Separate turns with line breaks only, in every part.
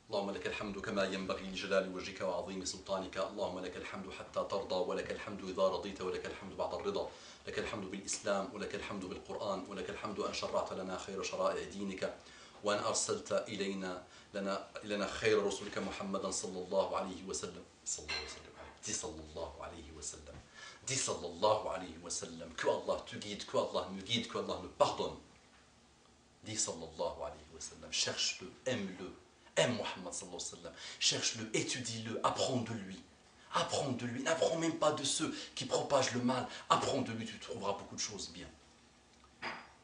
اللهم لك الحمد كما ينبغي لجلال وجهك وعظيم سلطانك. اللهم لك الحمد حتى ترضى، ولك الحمد إذا رضيت، ولك الحمد بعد الرضا. لك الحمد بالإسلام، ولك الحمد بالقرآن، ولك الحمد أن شرعت لنا خير شرائع دينك، وأن أرسلت إلينا خير رسولك محمدا صلى الله عليه وسلم. صلى الله عليه وسلم. Dis sallallahu alayhi wa sallam. Dis sallallahu alayhi wa sallam. Que Allah te guide, que Allah me guide, que Allah me pardonne. Dis sallallahu alayhi wa sallam. Cherche-le, aime-le. Aime Muhammad sallallahu alayhi wa sallam. Cherche-le, étudie-le, apprends de lui. Apprends de lui. N'apprends même pas de ceux qui propagent le mal. Apprends de lui, tu trouveras beaucoup de choses bien.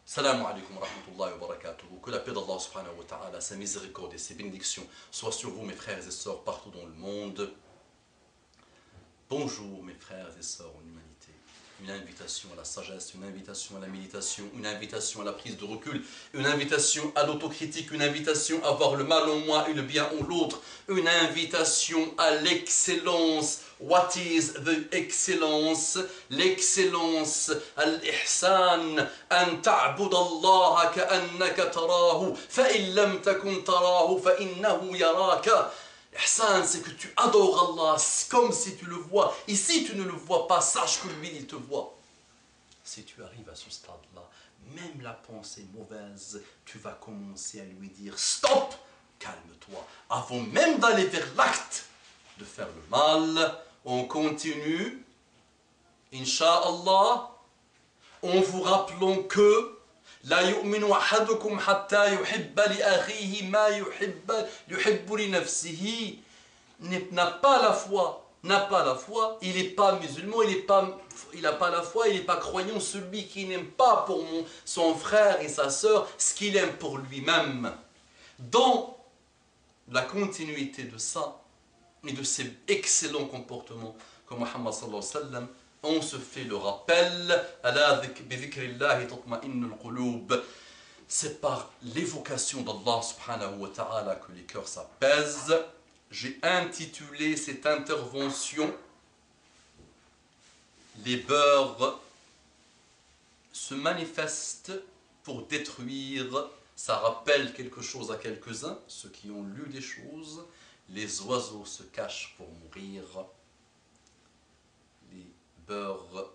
Salam alaikum wa rahmatullahi wa barakatuh. Que la paix d'Allah subhanahu wa ta'ala, sa miséricorde et ses bénédictions soient sur vous, mes frères et sœurs, partout dans le monde. Bonjour mes frères et sœurs en humanité. Une invitation à la sagesse, une invitation à la méditation, une invitation à la prise de recul, une invitation à l'autocritique, une invitation à voir le mal en moi et le bien en l'autre, une invitation à l'excellence. What is the excellence? L'excellence, al-ihsan, an ta'bud Allah ka'annaka tarahu, fa in lam takun tarahu, fa innahu yaraka. Ihsan, c'est que tu adores Allah comme si tu le vois. Et si tu ne le vois pas, sache que lui, il te voit. Si tu arrives à ce stade-là, même la pensée mauvaise, tu vas commencer à lui dire « Stop !» Calme-toi. Avant même d'aller vers l'acte de faire le mal, on continue, Inch'Allah, en vous rappelant que لا يؤمن أحدكم حتى يحب لأخيه ما يحب لنفسه. N'a pas la foi, il n'est pas musulman, il n'a pas la foi, il n'est pas croyant, celui qui n'aime pas pour son frère et sa sœur ce qu'il aime pour lui-même. Dans la continuité de ça et de ces excellents comportements que Muhammad sallallahu alayhi wa sallam, on se fait le rappel, c'est par l'évocation d'Allah subhanahu wa ta'ala que les cœurs s'apaisent. J'ai intitulé cette intervention « Les beurs se manifestent pour détruire ». Ça rappelle quelque chose à quelques-uns, ceux qui ont lu des choses. Les oiseaux se cachent pour mourir. Les beurs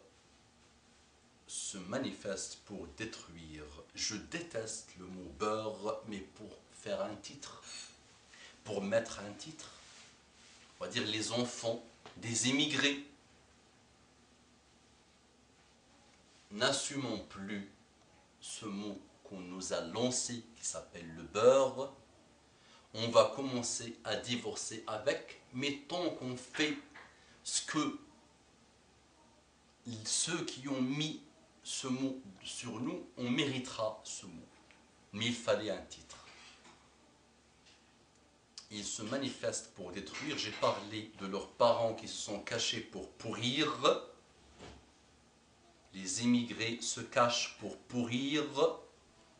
se manifestent pour détruire. Je déteste le mot beurre, mais pour faire un titre, pour mettre un titre, on va dire les enfants des immigrés n'assumons plus ce mot qu'on nous a lancé qui s'appelle le beurre. On va commencer à divorcer avec, mais tant qu'on fait ce que ceux qui ont mis ce mot sur nous, on méritera ce mot. Mais il fallait un titre. Ils se manifestent pour détruire. J'ai parlé de leurs parents qui se sont cachés pour pourrir. Les immigrés se cachent pour pourrir.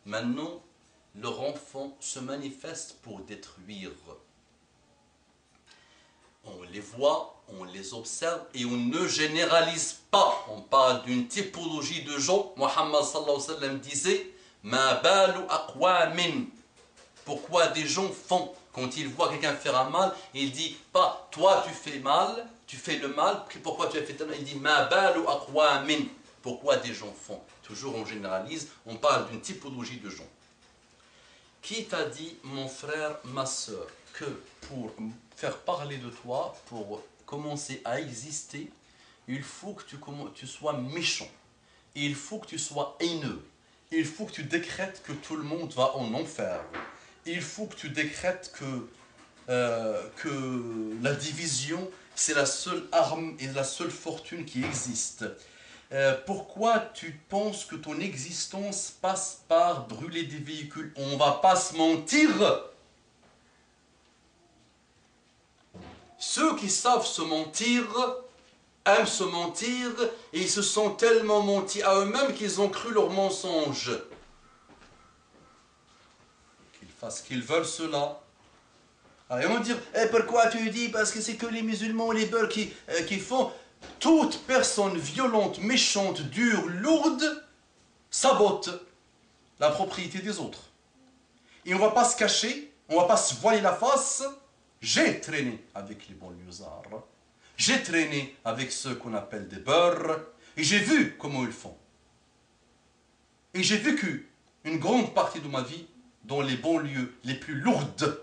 Maintenant, leurs enfants se manifestent pour détruire. On les voit, on les observe et on ne généralise pas. On parle d'une typologie de gens. Muhammad sallallahu alayhi wa sallam disait « Ma balu aqwamin » Pourquoi des gens font, quand ils voient quelqu'un faire un mal, il dit pas « Toi tu fais mal, tu fais le mal, pourquoi tu as fait le mal ?» Il dit « Ma balu aqwamin » Pourquoi des gens font? Toujours on généralise, on parle d'une typologie de gens. Qui t'a dit, mon frère, ma soeur, que pour faire parler de toi, pour commencer à exister, il faut que tu sois méchant, il faut que tu sois haineux, il faut que tu décrètes que tout le monde va en enfer, il faut que tu décrètes que la division, c'est la seule arme et la seule fortune qui existe. Pourquoi tu penses que ton existence passe par brûler des véhicules? On ne va pas se mentir. Ceux qui savent se mentir, aiment se mentir, et ils se sont tellement mentis à eux-mêmes qu'ils ont cru leur mensonge. Qu'ils fassent qu'ils veulent cela. Alors ils vont dire, pourquoi tu dis? Parce que c'est que les musulmans, les beurs qui font... Toute personne violente, méchante, dure, lourde, sabote la propriété des autres. Et on ne va pas se cacher, On ne va pas se voiler la face. J'ai traîné avec les banlieusards. J'ai traîné avec ceux qu'on appelle des beurs. Et j'ai vu comment ils font. Et j'ai vécu une grande partie de ma vie dans les banlieues les plus lourdes.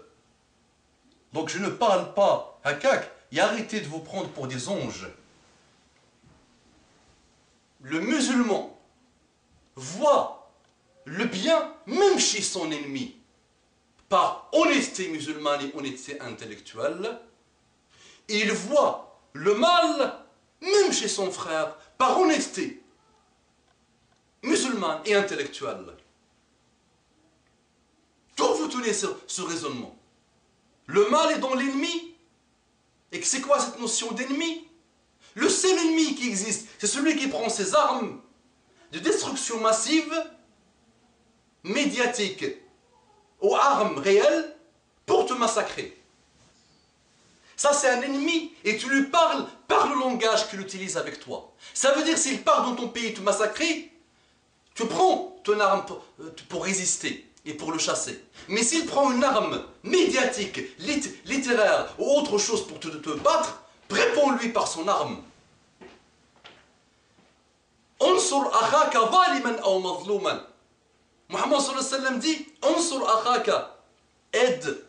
Donc je ne parle pas à cac et arrêtez de vous prendre pour des anges. Le musulman voit le bien même chez son ennemi par honnêteté musulmane et honnêteté intellectuelle. Et il voit le mal même chez son frère par honnêteté musulmane et intellectuelle. D'où vous tenez ce raisonnement? Le mal est dans l'ennemi. Et c'est quoi cette notion d'ennemi? Le seul ennemi qui existe, c'est celui qui prend ses armes de destruction massive, médiatique, aux armes réelles, pour te massacrer. Ça, c'est un ennemi, et tu lui parles par le langage qu'il utilise avec toi. Ça veut dire, s'il part dans ton pays te massacrer, tu prends ton arme pour résister et pour le chasser. Mais s'il prend une arme médiatique, littéraire ou autre chose pour te battre, réponds-lui par son arme. Ansur akhaka zaliman aw mazluman. Muhammad sallallahu alayhi wa sallam dit Ansur akhaka, aide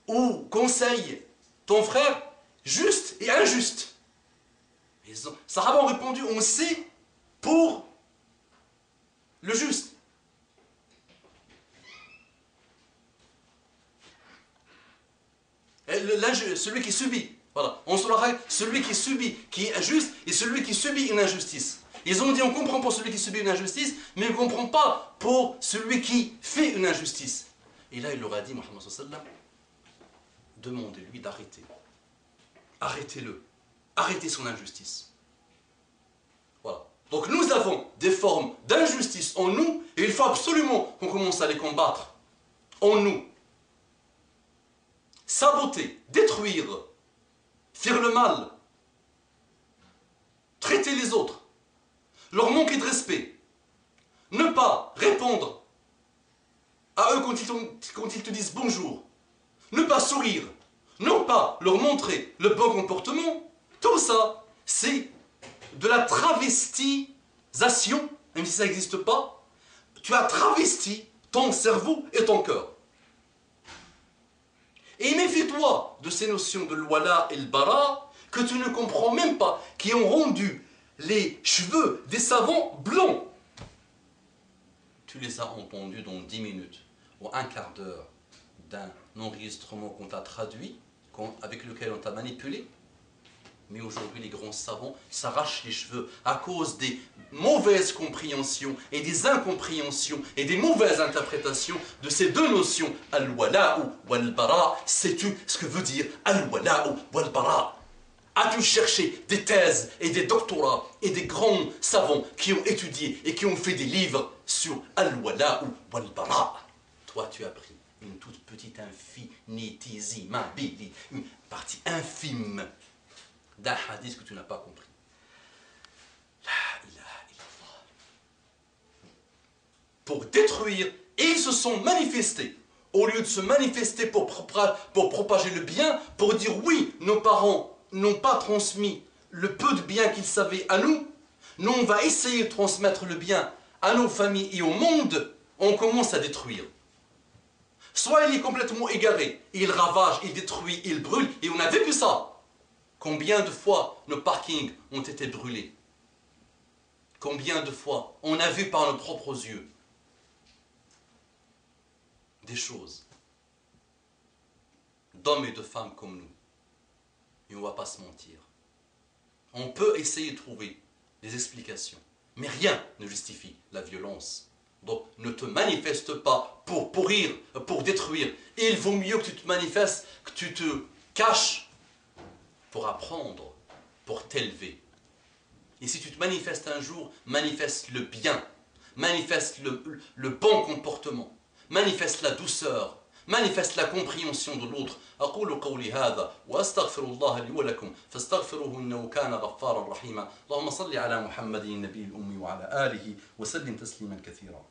ou conseille ton frère juste et injuste. Les Sahaba ont répondu on sait pour le juste. Celui qui subit, voilà, on se celui qui subit, qui est injuste, et celui qui subit une injustice. Ils ont dit on comprend pour celui qui subit une injustice, mais on ne comprend pas pour celui qui fait une injustice. Et là il leur a dit, Muhammad sallallahu alayhi wa sallam, demandez-lui d'arrêter. Arrêtez-le. Arrêtez son injustice. Voilà. Donc nous avons des formes d'injustice en nous, et il faut absolument qu'on commence à les combattre en nous. Saboter, détruire, faire le mal, traiter les autres, leur manquer de respect, ne pas répondre à eux quand ils te disent bonjour, ne pas sourire, ne pas leur montrer le bon comportement, tout ça, c'est de la travestisation, même si ça n'existe pas, tu as travesti ton cerveau et ton cœur. Et méfie-toi de ces notions de l'wala et le bara que tu ne comprends même pas, qui ont rendu les cheveux des savants blancs. Tu les as entendus dans 10 minutes ou un quart d'heure d'un enregistrement qu'on t'a traduit, avec lequel on t'a manipulé. Mais aujourd'hui, les grands savants s'arrachent les cheveux à cause des mauvaises compréhensions et des incompréhensions et des mauvaises interprétations de ces deux notions, al-wala'u wal-bara. Sais-tu ce que veut dire al-wala'u wal-bara? As-tu cherché des thèses et des doctorats et des grands savants qui ont étudié et qui ont fait des livres sur al-wala'u wal-bara? Toi, tu as pris une toute petite infinitésimale, une partie infime d'un hadith que tu n'as pas compris. La ilaha illallah. Pour détruire, et ils se sont manifestés. Au lieu de se manifester pour propager le bien, pour dire oui, nos parents n'ont pas transmis le peu de bien qu'ils savaient à nous, nous on va essayer de transmettre le bien à nos familles et au monde, on commence à détruire. Soit il est complètement égaré, il ravage, il détruit, il brûle, et on a vécu ça. Combien de fois nos parkings ont été brûlés? Combien de fois on a vu par nos propres yeux des choses d'hommes et de femmes comme nous? Et on ne va pas se mentir. On peut essayer de trouver des explications, mais rien ne justifie la violence. Donc ne te manifeste pas pour pourrir, pour détruire. Il vaut mieux que tu te manifestes, que tu te caches pour apprendre, pour t'élever. Et si tu te manifestes un jour, manifeste le bien, manifeste le bon comportement, manifeste la douceur, manifeste la compréhension de l'autre. أقول قولي هذا وأستغفر الله لي ولكم فاستغفروه إنه كان غفارا رحيما اللهم صل على محمد النبي الأمي وعلى آله وسلم تسليما كثيرا.